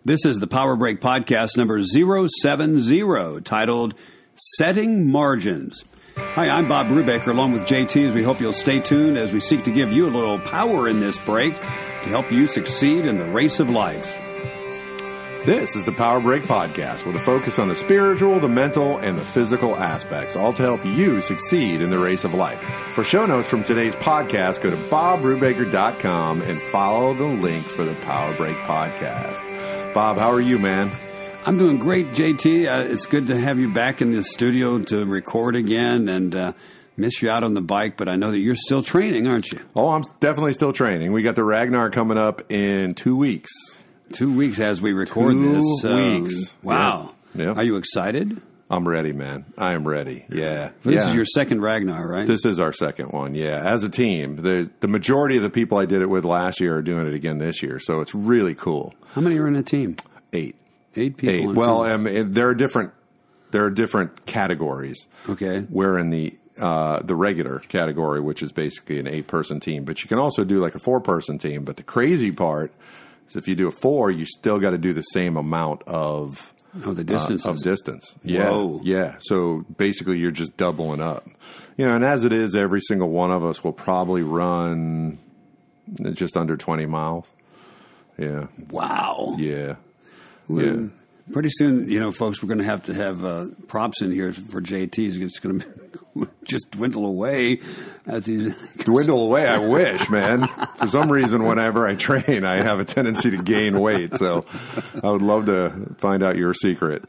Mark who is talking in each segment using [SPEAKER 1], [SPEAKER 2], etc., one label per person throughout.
[SPEAKER 1] This is the Power Break Podcast number 070, titled Setting Margins. Hi, I'm Bob Brubaker, along with JT, as we hope you'll stay tuned as we seek to give you a little power in this break to help you succeed in the race of life.
[SPEAKER 2] This is the Power Break Podcast with a focus on the spiritual, the mental, and the physical aspects, all to help you succeed in the race of life. For show notes from today's podcast, go to bobbrubaker.com and follow the link for the Power Break Podcast. Bob, how are you, man?
[SPEAKER 1] I'm doing great, JT. It's good to have you back in the studio to record again and miss you out on the bike, but I know that you're still training, aren't you?
[SPEAKER 2] Oh, I'm definitely still training. We got the Ragnar coming up in 2 weeks.
[SPEAKER 1] 2 weeks as we record this.
[SPEAKER 2] 2 weeks.
[SPEAKER 1] Wow.
[SPEAKER 2] Yeah.
[SPEAKER 1] Are you excited?
[SPEAKER 2] I'm ready, man. I am ready. Yeah.
[SPEAKER 1] This is your second Ragnar, right?
[SPEAKER 2] This is our second one, yeah. As a team. The majority of the people I did it with last year are doing it again this year, so it's really cool.
[SPEAKER 1] How many are in a team?
[SPEAKER 2] 8.
[SPEAKER 1] 8 people.
[SPEAKER 2] 8. Well, there are different categories.
[SPEAKER 1] Okay.
[SPEAKER 2] We're in the regular category, which is basically an 8-person team. But you can also do like a 4-person team. But the crazy part is if you do a 4, you still got to do the same amount of
[SPEAKER 1] the distance.
[SPEAKER 2] Of distance. Yeah.
[SPEAKER 1] Whoa.
[SPEAKER 2] Yeah. So basically you're just doubling up. And as it is, every single one of us will probably run just under 20 miles. Yeah.
[SPEAKER 1] Wow.
[SPEAKER 2] Yeah.
[SPEAKER 1] Yeah. Pretty soon, folks, we're going to have props in here for JT's. It's going to just dwindle away.
[SPEAKER 2] Dwindle away? I wish, man. For some reason, whenever I train, I have a tendency to gain weight. So I would love to find out your secret.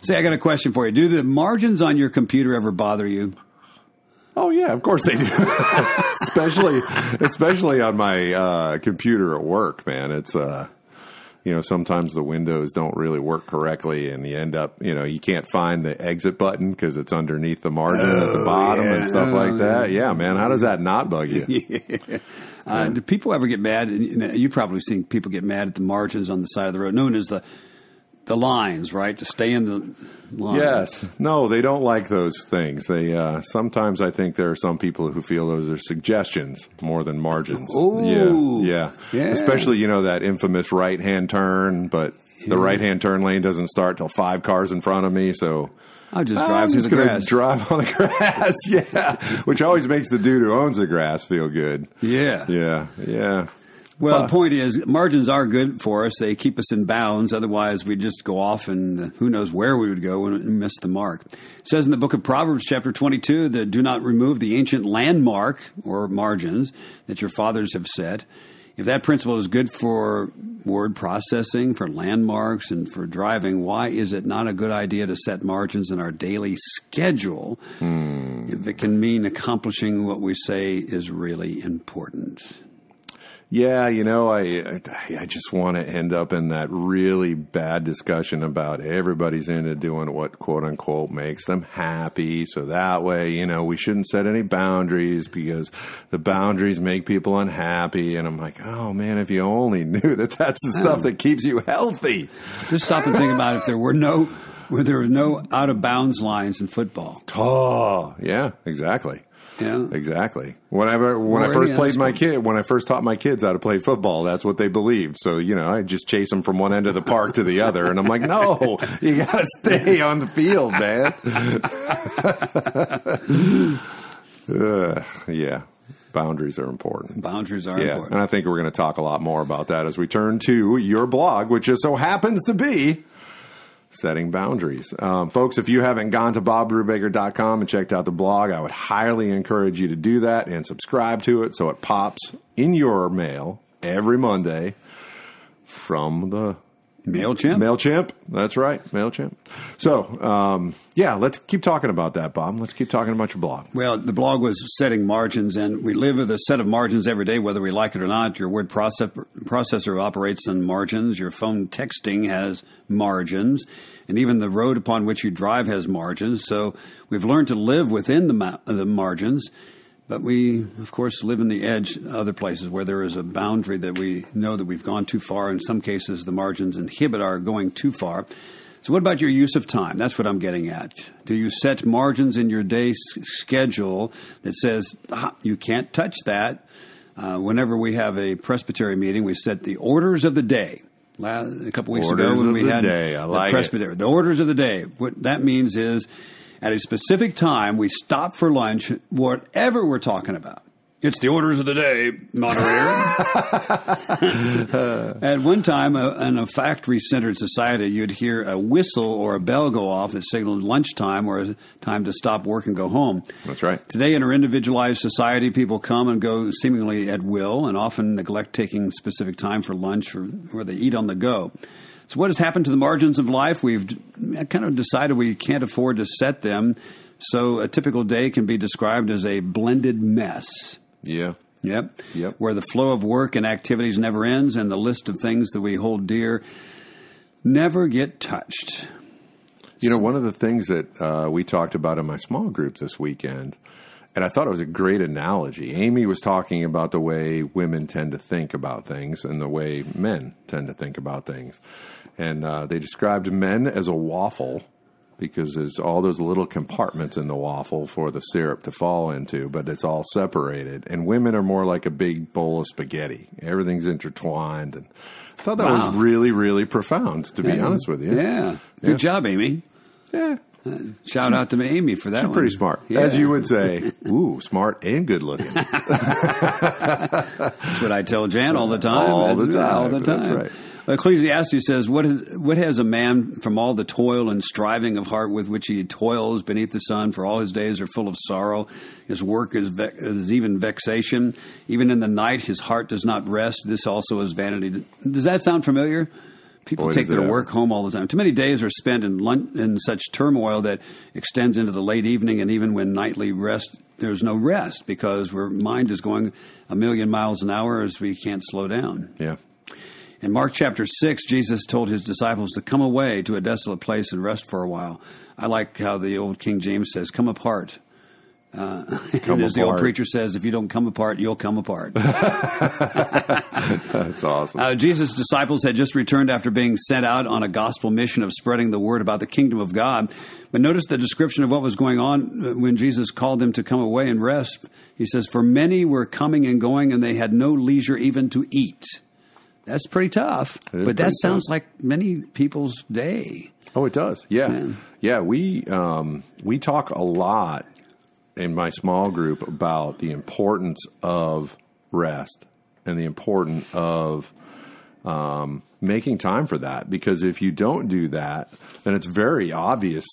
[SPEAKER 1] Say, I got a question for you. Do the margins on your computer ever bother you?
[SPEAKER 2] Oh, yeah, of course they do. especially on my computer at work, man. It's... sometimes the windows don't really work correctly, and you end up, you can't find the exit button because it's underneath the margin at the bottom and stuff like that. Yeah, man, how does that not bug you?
[SPEAKER 1] Yeah. Do people ever get mad? You've probably seen people get mad at the margins on the side of the road, known as the lines, right? To stay in the lines.
[SPEAKER 2] Yes. No, they don't like those things. They sometimes I think there are some people who feel those are suggestions more than margins.
[SPEAKER 1] Oh,
[SPEAKER 2] yeah. Especially that infamous right-hand turn, but the right-hand turn lane doesn't start till 5 cars in front of me, so
[SPEAKER 1] I'll just drive through the grass.
[SPEAKER 2] Drive on the grass, yeah. Which always makes the dude who owns the grass feel good.
[SPEAKER 1] Yeah.
[SPEAKER 2] Yeah.
[SPEAKER 1] Well, the point is, margins are good for us. They keep us in bounds. Otherwise, we'd just go off and who knows where we would go and miss the mark. It says in the book of Proverbs, chapter 22, that do not remove the ancient landmark or margins that your fathers have set. If that principle is good for word processing, for landmarks, and for driving, why is it not a good idea to set margins in our daily schedule if it can mean accomplishing what we say is really important?
[SPEAKER 2] Yeah, I just want to end up in that really bad discussion about everybody's into doing what, quote unquote, makes them happy. So that way, we shouldn't set any boundaries because the boundaries make people unhappy. And I'm like, oh, man, if you only knew that that's the stuff that keeps you healthy.
[SPEAKER 1] Just stop and think about if there were no out of bounds lines in football.
[SPEAKER 2] Oh, yeah, exactly.
[SPEAKER 1] Yeah,
[SPEAKER 2] exactly. When I first taught my kids how to play football, that's what they believed. So, I just chase them from one end of the park to the other. And I'm like, no, you got to stay on the field, man. Yeah. Boundaries are important.
[SPEAKER 1] Boundaries are important.
[SPEAKER 2] And I think we're going to talk a lot more about that as we turn to your blog, which just so happens to be Setting Boundaries. Folks, if you haven't gone to bobbrubaker.com and checked out the blog, I would highly encourage you to do that and subscribe to it so it pops in your mail every Monday from the MailChimp. That's right, MailChimp. So, let's keep talking about that, Bob. Let's keep talking about your blog.
[SPEAKER 1] Well, the blog was setting margins, and we live with a set of margins every day, whether we like it or not. Your word processor operates on margins. Your phone texting has margins, and even the road upon which you drive has margins. So we've learned to live within the margins. But we, of course, live in the edge, other places where there is a boundary that we know that we've gone too far. In some cases, the margins inhibit our going too far. So what about your use of time? That's what I'm getting at. Do you set margins in your day schedule that says, you can't touch that? Whenever we have a presbytery meeting, we set the orders of the day. a couple weeks
[SPEAKER 2] Orders
[SPEAKER 1] ago when
[SPEAKER 2] of
[SPEAKER 1] we
[SPEAKER 2] the
[SPEAKER 1] had
[SPEAKER 2] day. I like
[SPEAKER 1] the presbytery. The orders of the day. What that means is at a specific time we stop for lunch, whatever we're talking about. It's the orders of the day, moderator. At one time, in a factory-centered society, you'd hear a whistle or a bell go off that signaled lunchtime or time to stop work and go home.
[SPEAKER 2] That's right.
[SPEAKER 1] Today, in our individualized society, people come and go seemingly at will and often neglect taking specific time for lunch or they eat on the go. So what has happened to the margins of life? We've kind of decided we can't afford to set them, so a typical day can be described as a blended mess.
[SPEAKER 2] Yeah.
[SPEAKER 1] Yep.
[SPEAKER 2] Yep.
[SPEAKER 1] Where the flow of work and activities never ends and the list of things that we hold dear never get touched.
[SPEAKER 2] You know, one of the things that we talked about in my small group this weekend, and I thought it was a great analogy. Amy was talking about the way women tend to think about things and the way men tend to think about things. And they described men as a waffle, because there's all those little compartments in the waffle for the syrup to fall into, but it's all separated. And women are more like a big bowl of spaghetti. Everything's intertwined. And I thought that was really, really profound, to be honest with you.
[SPEAKER 1] Yeah. Good job, Amy.
[SPEAKER 2] Yeah.
[SPEAKER 1] Shout out to Amy for that
[SPEAKER 2] She's
[SPEAKER 1] one.
[SPEAKER 2] pretty smart.
[SPEAKER 1] Yeah.
[SPEAKER 2] As you would say, ooh, smart and good looking.
[SPEAKER 1] That's what I tell Jan all the time.
[SPEAKER 2] All the time.
[SPEAKER 1] That's right. Ecclesiastes says, what has a man from all the toil and striving of heart with which he toils beneath the sun, for all his days are full of sorrow. His work is even vexation. Even in the night his heart does not rest. This also is vanity. Does that sound familiar? People take their work home all the time. Too many days are spent in such turmoil that extends into the late evening, and even when nightly rest, there's no rest because our mind is going a million miles an hour as we can't slow down.
[SPEAKER 2] Yeah.
[SPEAKER 1] In Mark chapter 6, Jesus told his disciples to come away to a desolate place and rest for a while. I like how the old King James says, come apart. As the old preacher says, if you don't come apart, you'll come apart.
[SPEAKER 2] That's awesome.
[SPEAKER 1] Jesus' disciples had just returned after being sent out on a gospel mission of spreading the word about the kingdom of God. But notice the description of what was going on when Jesus called them to come away and rest. He says, for many were coming and going, and they had no leisure even to eat. That's pretty tough, but that sounds like many people's day.
[SPEAKER 2] Oh, it does. Yeah. We talk a lot in my small group about the importance of rest and the importance of making time for that. Because if you don't do that, then it's very obvious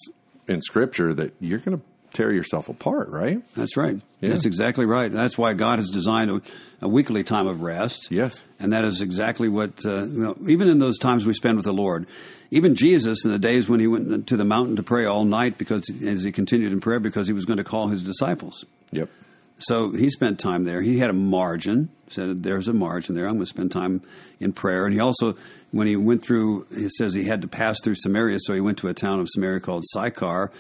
[SPEAKER 2] in Scripture that you're going to tear yourself apart, right?
[SPEAKER 1] That's right.
[SPEAKER 2] Yeah.
[SPEAKER 1] That's exactly right. That's why God has designed a weekly time of rest.
[SPEAKER 2] Yes.
[SPEAKER 1] And that is exactly what, even in those times we spend with the Lord, even Jesus in the days when he went to the mountain to pray all night as he continued in prayer because he was going to call his disciples.
[SPEAKER 2] Yep.
[SPEAKER 1] So he spent time there. He had a margin, said there's a margin there. I'm going to spend time in prayer. And he also, when he went through, he says he had to pass through Samaria, so he went to a town of Samaria called Sychar.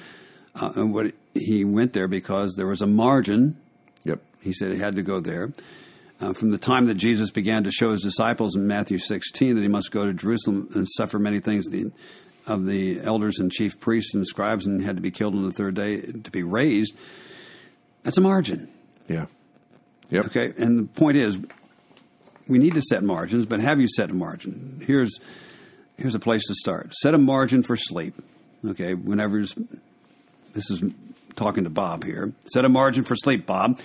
[SPEAKER 1] And he went there because there was a margin.
[SPEAKER 2] Yep.
[SPEAKER 1] He said he had to go there. From the time that Jesus began to show his disciples in Matthew 16 that he must go to Jerusalem and suffer many things of the elders and chief priests and scribes and had to be killed on the third day to be raised, that's a margin.
[SPEAKER 2] Yeah. Yep.
[SPEAKER 1] Okay, and the point is, we need to set margins, but have you set a margin? Here's a place to start. Set a margin for sleep. Okay, this is talking to Bob here. Set a margin for sleep, Bob.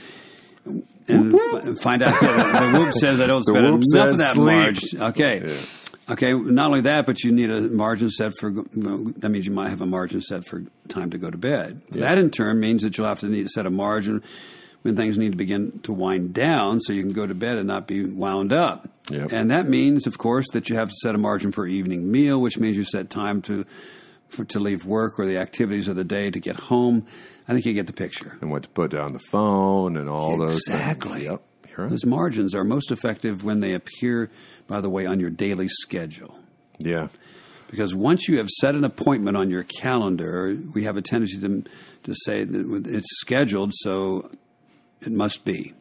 [SPEAKER 1] And find out. The whoop says I don't spend enough of that margin. Okay. Yeah. Okay, not only that, but you need a margin set for, that means you might have a margin set for time to go to bed. Yeah. That in turn means that you'll have to need to set a margin when things need to begin to wind down so you can go to bed and not be wound up.
[SPEAKER 2] Yep.
[SPEAKER 1] And that means, of course, that you have to set a margin for evening meal, which means you set time to leave work or the activities of the day to get home. I think you get the picture.
[SPEAKER 2] And what to put down the phone and all those things.
[SPEAKER 1] Exactly.
[SPEAKER 2] Yep. Right.
[SPEAKER 1] Those margins are most effective when they appear, by the way, on your daily schedule.
[SPEAKER 2] Yeah.
[SPEAKER 1] Because once you have set an appointment on your calendar, we have a tendency to say that it's scheduled, so it must be.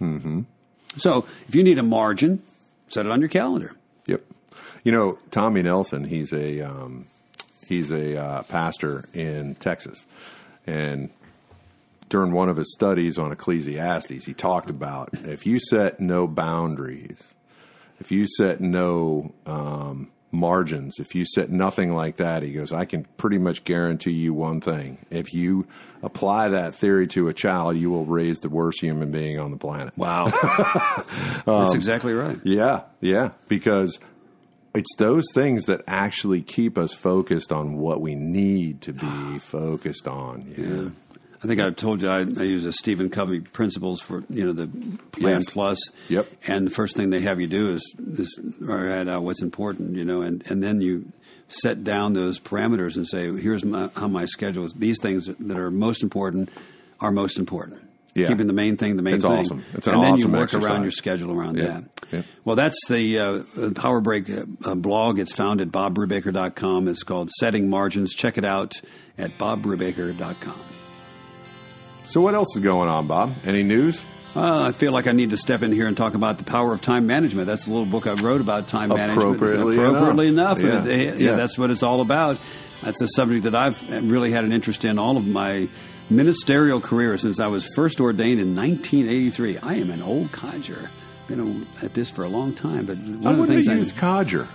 [SPEAKER 2] Mm-hmm.
[SPEAKER 1] So if you need a margin, set it on your calendar.
[SPEAKER 2] Yep. You know, Tommy Nelson, he's a pastor in Texas. And during one of his studies on Ecclesiastes, he talked about if you set no boundaries if you set no margins, if you set nothing like that, he goes, I can pretty much guarantee you one thing. If you apply that theory to a child, you will raise the worst human being on the planet.
[SPEAKER 1] Wow. That's exactly right.
[SPEAKER 2] Yeah, because it's those things that actually keep us focused on what we need to be focused on.
[SPEAKER 1] Yeah. I think I told you I use the Stephen Covey principles for the Plan Plus.
[SPEAKER 2] Yep.
[SPEAKER 1] And the first thing they have you do is write out what's important, and then you set down those parameters and say, here's how my schedule is. These things that are most important are most important.
[SPEAKER 2] Yeah.
[SPEAKER 1] Keeping the main thing the main thing.
[SPEAKER 2] Awesome. It's an
[SPEAKER 1] and then
[SPEAKER 2] awesome
[SPEAKER 1] you work
[SPEAKER 2] exercise.
[SPEAKER 1] around your schedule around that.
[SPEAKER 2] Yeah.
[SPEAKER 1] Well, that's the Power Break blog. It's found at BobBrubaker.com. It's called Setting Margins. Check it out at BobBrubaker.com.
[SPEAKER 2] So what else is going on, Bob? Any news?
[SPEAKER 1] I feel like I need to step in here and talk about the power of time management. That's a little book I wrote about time management. Appropriately enough.
[SPEAKER 2] Yeah.
[SPEAKER 1] That's what it's all about. That's a subject that I've really had an interest in all of my ministerial career since I was first ordained in 1983. I am an old codger. Been at this for a long time. But
[SPEAKER 2] I wouldn't have used codger.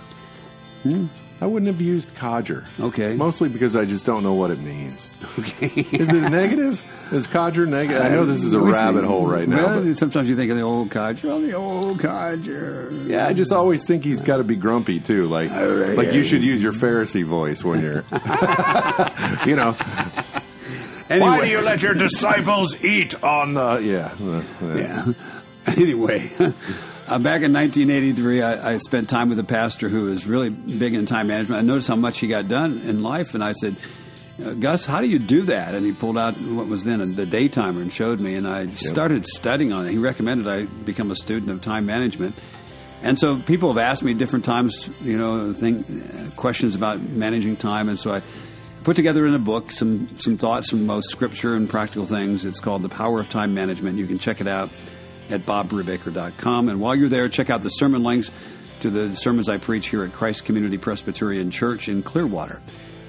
[SPEAKER 2] I wouldn't have used codger.
[SPEAKER 1] Okay.
[SPEAKER 2] Mostly because I just don't know what it means.
[SPEAKER 1] Okay.
[SPEAKER 2] Is it negative? Is codger negative? I know this is a rabbit hole right now.
[SPEAKER 1] Well,
[SPEAKER 2] but
[SPEAKER 1] sometimes you think of the old codger. Oh, the old codger.
[SPEAKER 2] Yeah, I just always think he's got to be grumpy too. Like you should use your Pharisee voice when you're,
[SPEAKER 1] Anyway.
[SPEAKER 2] Why do you let your disciples eat on the?
[SPEAKER 1] Yeah. Anyway, back in 1983, I spent time with a pastor who was really big in time management. I noticed how much he got done in life, and I said, Gus, how do you do that? And he pulled out what was then the Daytimer and showed me, and I started studying on it. He recommended I become a student of time management. And so people have asked me different times, questions about managing time, and so I put together in a book some thoughts from both scripture and practical things. It's called The Power of Time Management. You can check it out at BobBrubaker.com. And while you're there, check out the sermon links to the sermons I preach here at Christ Community Presbyterian Church in Clearwater.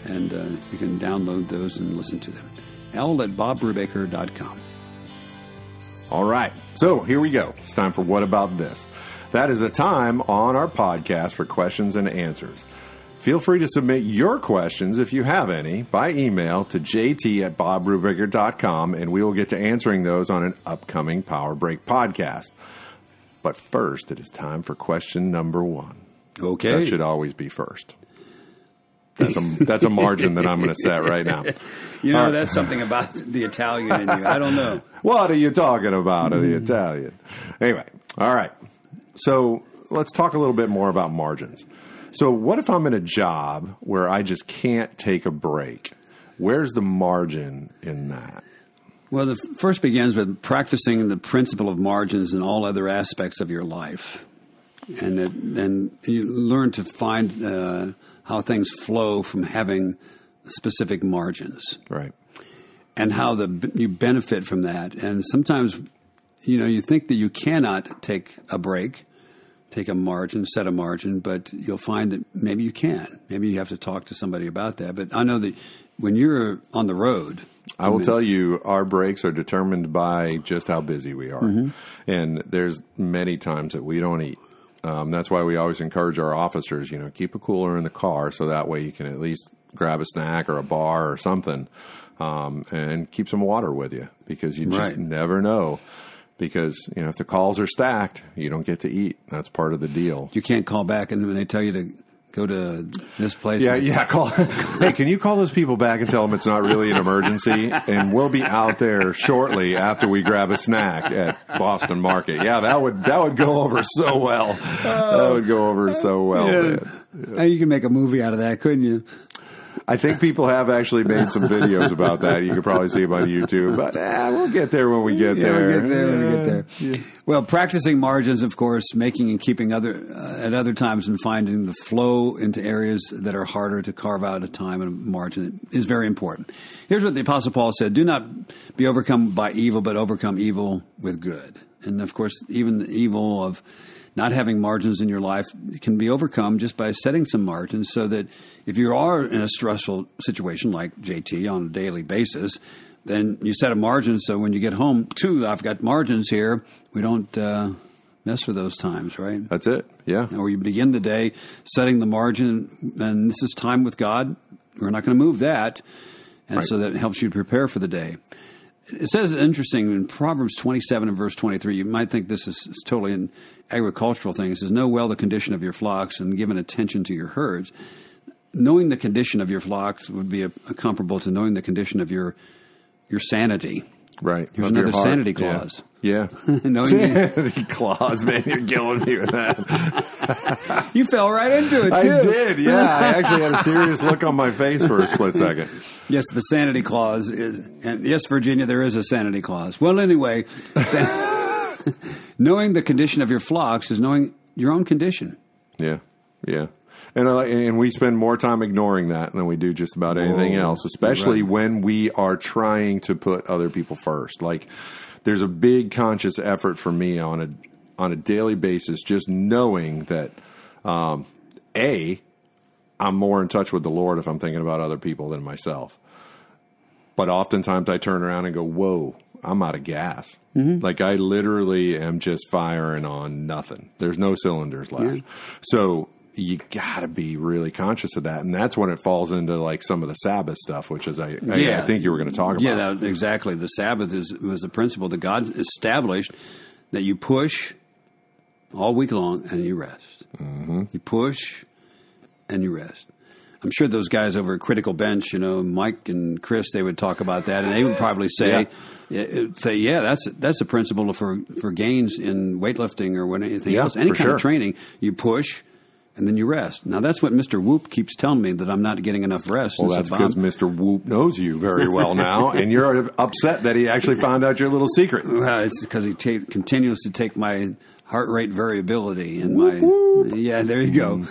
[SPEAKER 1] And you can download those and listen to them. Al at BobBrubaker.com.
[SPEAKER 2] All right. So here we go. It's time for What About This? That is a time on our podcast for questions and answers. Feel free to submit your questions, if you have any, by email to jt@bobbrubaker.com, and we will get to answering those on an upcoming Power Break podcast. But first, it is time for question number 1.
[SPEAKER 1] Okay.
[SPEAKER 2] That should always be first. That's a margin that I'm going to set right now.
[SPEAKER 1] That's something about the Italian in you. I don't know.
[SPEAKER 2] What are you talking about, the Italian? Anyway, all right. So let's talk a little bit more about margins. So what if I'm in a job where I just can't take a break? Where's the margin in that?
[SPEAKER 1] Well, the first begins with practicing the principle of margins in all other aspects of your life. And then you learn to find how things flow from having specific margins.
[SPEAKER 2] Right.
[SPEAKER 1] And how you benefit from that. And sometimes, you think that you cannot take a break, take a margin, set a margin, but you'll find that maybe you can. Maybe you have to talk to somebody about that. But I know that when you're on the road,
[SPEAKER 2] I will tell you, our breaks are determined by just how busy we are. Mm-hmm. And there's many times that we don't eat. That's why we always encourage our officers, keep a cooler in the car so that way you can at least grab a snack or a bar or something, and keep some water with you, because you just never know. Because, if the calls are stacked, you don't get to eat. That's part of the deal.
[SPEAKER 1] You can't call back and when they tell you to go to this place.
[SPEAKER 2] Call. Hey, can you call those people back and tell them it's not really an emergency? And we'll be out there shortly after we grab a snack at Boston Market. Yeah, that would go over so well. That would go over so well.
[SPEAKER 1] Yeah. You can make a movie out of that, couldn't you?
[SPEAKER 2] I think people have actually made some videos about that. You could probably see them on YouTube. But we'll get there when we get there.
[SPEAKER 1] We'll get there when we get there. Yeah. Well, practicing margins, of course, making and keeping at other times and finding the flow into areas that are harder to carve out a time and a margin is very important. Here's what the Apostle Paul said: do not be overcome by evil, but overcome evil with good. And, of course, even the evil of not having margins in your life can be overcome just by setting some margins, so that if you are in a stressful situation like JT on a daily basis, then you set a margin so when you get home, I've got margins here. We don't That's for those times, right?
[SPEAKER 2] That's it. Yeah.
[SPEAKER 1] Or you begin the day setting the margin, and this is time with God. We're not going to move that. And so that helps you prepare for the day. It says, interesting, in Proverbs 27 and verse 23, you might think this is totally an agricultural thing. It says, know well the condition of your flocks and give an attention to your herds. Knowing the condition of your flocks would be comparable to knowing the condition of your sanity.
[SPEAKER 2] Right.
[SPEAKER 1] Here's another sanity clause.
[SPEAKER 2] Yeah. Sanity clause, man. You're killing me with that.
[SPEAKER 1] You fell right into it, too.
[SPEAKER 2] I did, yeah. I actually had a serious look on my face for a split second.
[SPEAKER 1] Yes, the sanity clause is, and yes, Virginia, there is a sanity clause. Well, anyway, knowing the condition of your flocks is knowing your own condition.
[SPEAKER 2] Yeah, yeah. And we spend more time ignoring that than we do just about anything else, especially when we are trying to put other people first. Like, there's a big conscious effort for me on a daily basis, just knowing that, I'm more in touch with the Lord if I'm thinking about other people than myself. But oftentimes I turn around and go, whoa, I'm out of gas. Mm-hmm. Like, I literally am just firing on nothing. There's no cylinders left. Yeah. So you got to be really conscious of that. And that's when it falls into like some of the Sabbath stuff, which is I think you were going to talk about.
[SPEAKER 1] Yeah, exactly. The Sabbath was the principle that God established, that you push all week long and you rest. Mm-hmm. You push and you rest. I'm sure those guys over at Critical Bench, Mike and Chris, they would talk about that, and they would probably say, that's a principle for gains in weightlifting or anything else. Any kind of training, you push and then you rest. Now, that's what Mr. Whoop keeps telling me, that I'm not getting enough rest.
[SPEAKER 2] Well, that's because Mr. Whoop knows you very well now, and you're upset that he actually found out your little secret.
[SPEAKER 1] Well, it's because he continues to take my heart rate variability and my yeah, there you go.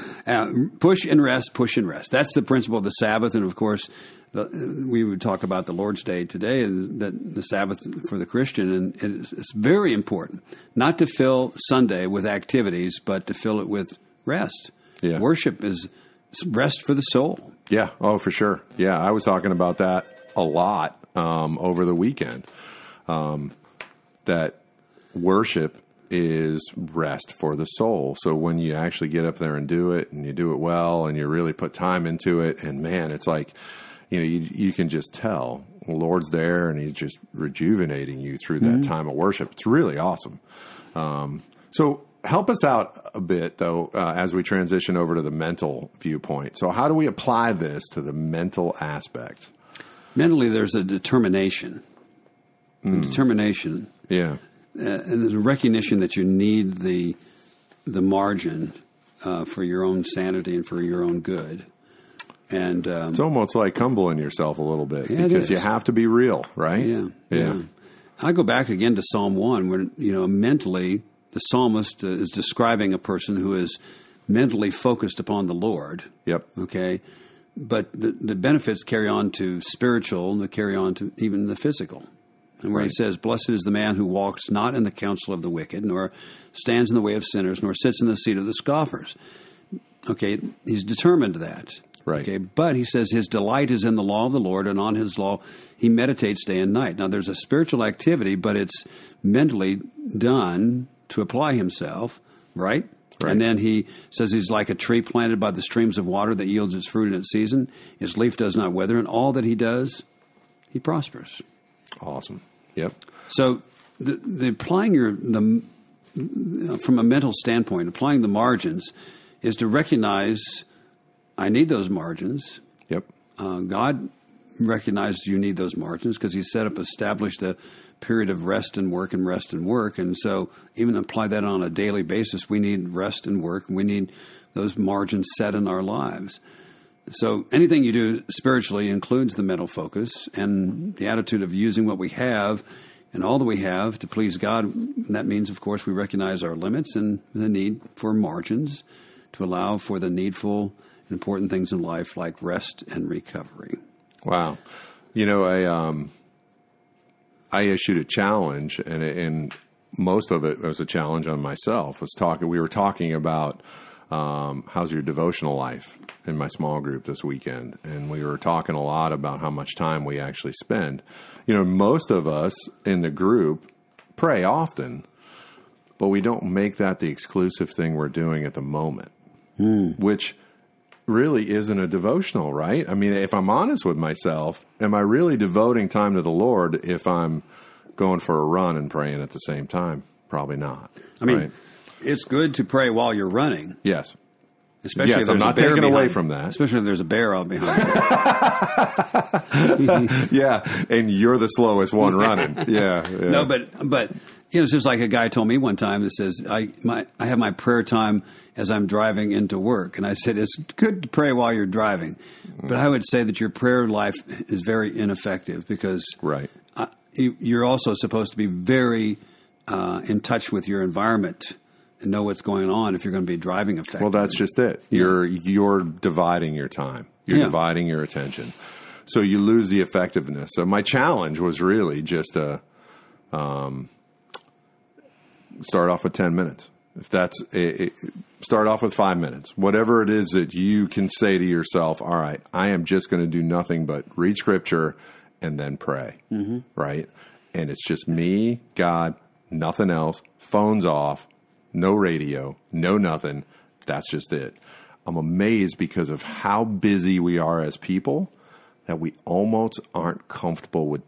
[SPEAKER 1] Push and rest, push and rest. That's the principle of the Sabbath, and of course, we would talk about the Lord's Day today, and that the Sabbath for the Christian, and it's very important not to fill Sunday with activities, but to fill it with rest. Yeah. Worship is rest for the soul.
[SPEAKER 2] Yeah. Oh, for sure. Yeah, I was talking about that a lot over the weekend. That worship is rest for the soul. So when you actually get up there and do it, and you do it well, and you really put time into it, and man, it's like, you can just tell the Lord's there, and He's just rejuvenating you through that time of worship. It's really awesome. So help us out a bit, though, as we transition over to the mental viewpoint. So how do we apply this to the mental aspect?
[SPEAKER 1] Mentally, there's a determination. Determination.
[SPEAKER 2] Yeah.
[SPEAKER 1] And there's a recognition that you need the margin for your own sanity and for your own good. And
[SPEAKER 2] it's almost like humbling yourself a little bit, because you have to be real, right?
[SPEAKER 1] Yeah. I go back again to Psalm 1, where mentally the psalmist is describing a person who is mentally focused upon the Lord.
[SPEAKER 2] Yep.
[SPEAKER 1] Okay. But the benefits carry on to spiritual, and they carry on to even the physical. And where he says, blessed is the man who walks not in the counsel of the wicked, nor stands in the way of sinners, nor sits in the seat of the scoffers. Okay, he's determined to that.
[SPEAKER 2] Right.
[SPEAKER 1] Okay, but he says his delight is in the law of the Lord, and on his law he meditates day and night. Now, there's a spiritual activity, but it's mentally done to apply himself, right? And then he says he's like a tree planted by the streams of water that yields its fruit in its season. His leaf does not wither, and all that he does, he prospers.
[SPEAKER 2] Awesome. Yep.
[SPEAKER 1] So the applying from a mental standpoint, applying the margins is to recognize I need those margins.
[SPEAKER 2] Yep.
[SPEAKER 1] God recognizes you need those margins because He established a period of rest and work and rest and work. And so even apply that on a daily basis, we need rest and work. And we need those margins set in our lives. So anything you do spiritually includes the mental focus and the attitude of using what we have and all that we have to please God. And that means, of course, we recognize our limits and the need for margins to allow for the needful, important things in life like rest and recovery.
[SPEAKER 2] Wow. I issued a challenge, and most of it was a challenge on myself. We were talking about how's your devotional life in my small group this weekend, and we were talking a lot about how much time we actually spend. Most of us in the group pray often, but we don't make that the exclusive thing we're doing at the moment, which really isn't a devotional, right? I mean, if I'm honest with myself, am I really devoting time to the Lord if I'm going for a run and praying at the same time? Probably not.
[SPEAKER 1] I mean,
[SPEAKER 2] right?
[SPEAKER 1] It's good to pray while you're running.
[SPEAKER 2] Yes.
[SPEAKER 1] Especially if
[SPEAKER 2] I'm
[SPEAKER 1] there's
[SPEAKER 2] not
[SPEAKER 1] a bear
[SPEAKER 2] taking
[SPEAKER 1] behind,
[SPEAKER 2] away from that.
[SPEAKER 1] Especially if there's a bear out behind you.
[SPEAKER 2] Yeah, and you're the slowest one running. Yeah.
[SPEAKER 1] No, but it's just like a guy told me one time that says, I have my prayer time as I'm driving into work. And I said, it's good to pray while you're driving. But I would say that your prayer life is very ineffective because
[SPEAKER 2] right.
[SPEAKER 1] You're also supposed to be very in touch with your environment and know what's going on if you're going to be driving effectively.
[SPEAKER 2] Well, that's just it.
[SPEAKER 1] Yeah.
[SPEAKER 2] You're dividing your time. You're dividing your attention. So you lose the effectiveness. So my challenge was really just to start off with 10 minutes. If that's start off with 5 minutes. Whatever it is that you can say to yourself, all right, I am just going to do nothing but read Scripture and then pray, right? And it's just me, God, nothing else, phones off, no radio, no nothing. That's just it. I'm amazed because of how busy we are as people that we almost aren't comfortable with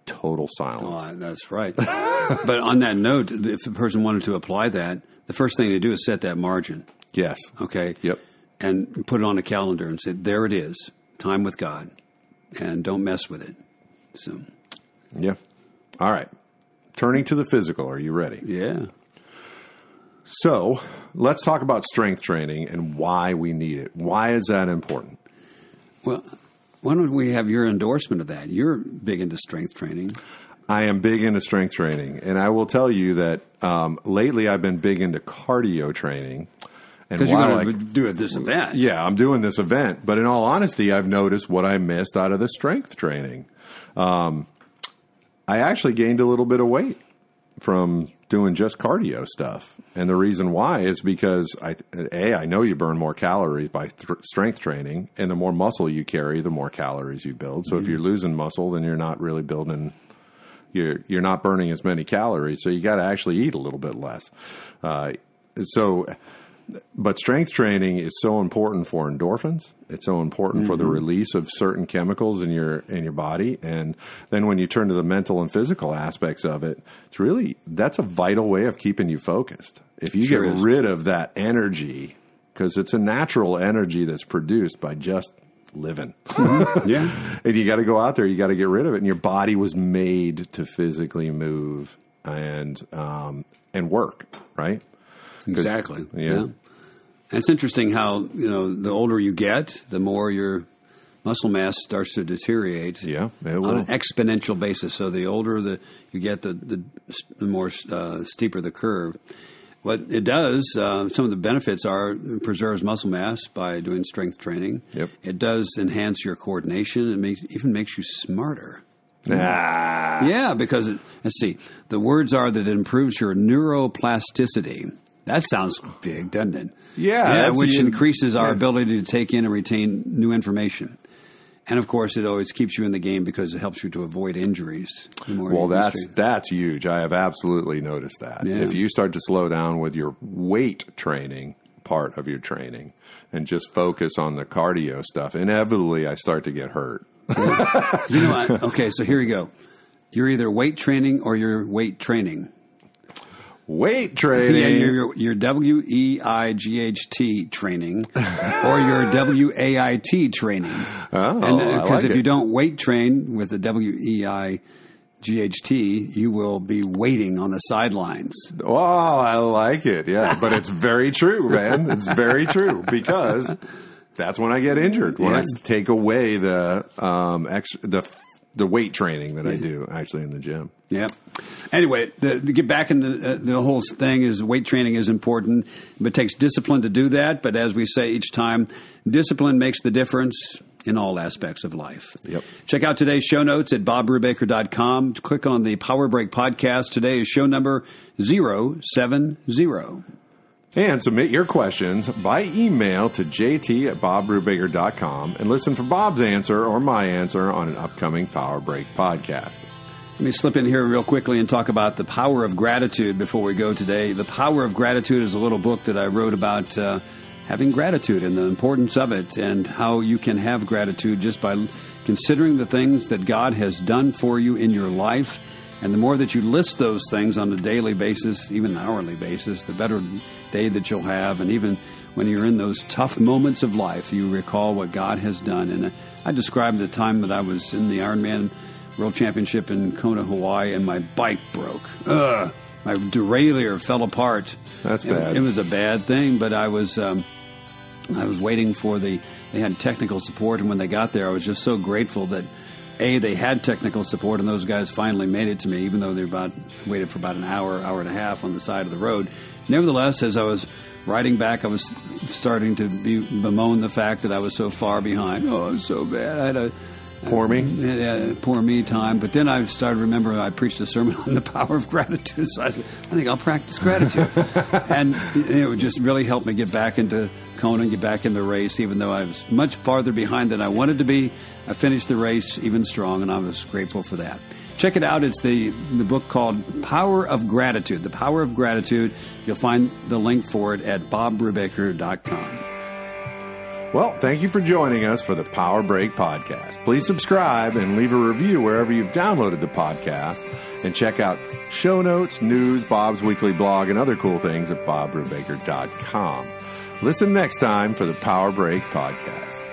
[SPEAKER 2] total silence.
[SPEAKER 1] Oh, that's right. But on that note, if a person wanted to apply that, the first thing to do is set that margin.
[SPEAKER 2] Yes.
[SPEAKER 1] Okay?
[SPEAKER 2] Yep.
[SPEAKER 1] And put it on a calendar and say, there it is, time with God. And don't mess with it. So,
[SPEAKER 2] yeah. All right. Turning to the physical, are you ready?
[SPEAKER 1] Yeah.
[SPEAKER 2] So let's talk about strength training and why we need it. Why is that important?
[SPEAKER 1] Well, why don't we have your endorsement of that? You're big into strength training.
[SPEAKER 2] I am big into strength training. And I will tell you that lately I've been big into cardio training.
[SPEAKER 1] Because you're going to do this event.
[SPEAKER 2] Yeah, I'm doing this event. But in all honesty, I've noticed what I missed out of the strength training. I actually gained a little bit of weight from doing just cardio stuff. And the reason why is because, I know you burn more calories by strength training, and the more muscle you carry, the more calories you build. So if you're losing muscle, then you're not really building, you're not burning as many calories. So you got to actually eat a little bit less. But strength training is so important for endorphins. It's so important for the release of certain chemicals in your body. And then when you turn to the mental and physical aspects of it, that's a vital way of keeping you focused. If you get rid of that energy, because it's a natural energy that's produced by just living.
[SPEAKER 1] Yeah.
[SPEAKER 2] And you got to go out there, you got to get rid of it. And your body was made to physically move and work, right?
[SPEAKER 1] Exactly.
[SPEAKER 2] Yeah.
[SPEAKER 1] And it's interesting how, the older you get, the more your muscle mass starts to deteriorate.
[SPEAKER 2] Yeah, it will.
[SPEAKER 1] On an exponential basis. So the older you get, the more steeper the curve. What it does, some of the benefits are it preserves muscle mass by doing strength training.
[SPEAKER 2] Yep.
[SPEAKER 1] It does enhance your coordination. It even makes you smarter.
[SPEAKER 2] Ah.
[SPEAKER 1] Yeah, because, let's see, the words are that it improves your neuroplasticity. That sounds big, doesn't it?
[SPEAKER 2] Yeah.
[SPEAKER 1] Which increases our ability to take in and retain new information. And, of course, it always keeps you in the game because it helps you to avoid injuries.
[SPEAKER 2] Well, that's huge. I have absolutely noticed that.
[SPEAKER 1] Yeah.
[SPEAKER 2] If you start to slow down with your weight training part of your training and just focus on the cardio stuff, inevitably I start to get hurt.
[SPEAKER 1] Okay, so here you go. You're either weight training or you're weight training.
[SPEAKER 2] Weight training.
[SPEAKER 1] Yeah, you're WEIGHT training or you're WAIT training.
[SPEAKER 2] Oh,
[SPEAKER 1] because if you don't weight train with the WEIGHT, you will be waiting on the sidelines.
[SPEAKER 2] Oh, I like it. Yeah, but it's very true, man. It's very true because that's when I get injured, when I take away the weight training that I do actually in the gym.
[SPEAKER 1] Yeah. Anyway, to get back into the whole thing is weight training is important. It takes discipline to do that. But as we say each time, discipline makes the difference in all aspects of life.
[SPEAKER 2] Yep.
[SPEAKER 1] Check out today's show notes at BobBrubaker.com. Click on the Power Break podcast. Today is show number 070.
[SPEAKER 2] And submit your questions by email to jt@bobbrubaker.com and listen for Bob's answer or my answer on an upcoming Power Break podcast.
[SPEAKER 1] Let me slip in here real quickly and talk about the power of gratitude before we go today. The Power of Gratitude is a little book that I wrote about having gratitude and the importance of it and how you can have gratitude just by considering the things that God has done for you in your life. And the more that you list those things on a daily basis, even an hourly basis, the better day that you'll have. And even when you're in those tough moments of life, you recall what God has done. And I described the time that I was in the Ironman World Championship in Kona, Hawaii, and my bike broke. My derailleur fell apart.
[SPEAKER 2] That's bad.
[SPEAKER 1] It was a bad thing, but I was waiting for they had technical support, and when they got there, I was just so grateful that they had technical support, and those guys finally made it to me, even though they waited for about an hour and a half on the side of the road. Nevertheless, as I was riding back, I was starting to bemoan the fact that I was so far behind. Oh, it was so bad. I had a
[SPEAKER 2] Poor me
[SPEAKER 1] time. But then I started remembering I preached a sermon on the power of gratitude. So I said, I think I'll practice gratitude. And it just really helped me get back into Kona and get back in the race, even though I was much farther behind than I wanted to be. I finished the race even strong, and I was grateful for that. Check it out. It's the book called Power of Gratitude. The Power of Gratitude. You'll find the link for it at BobBrubaker.com.
[SPEAKER 2] Well, thank you for joining us for the Power Break Podcast. Please subscribe and leave a review wherever you've downloaded the podcast. And check out show notes, news, Bob's weekly blog, and other cool things at BobBrubaker.com. Listen next time for the Power Break Podcast.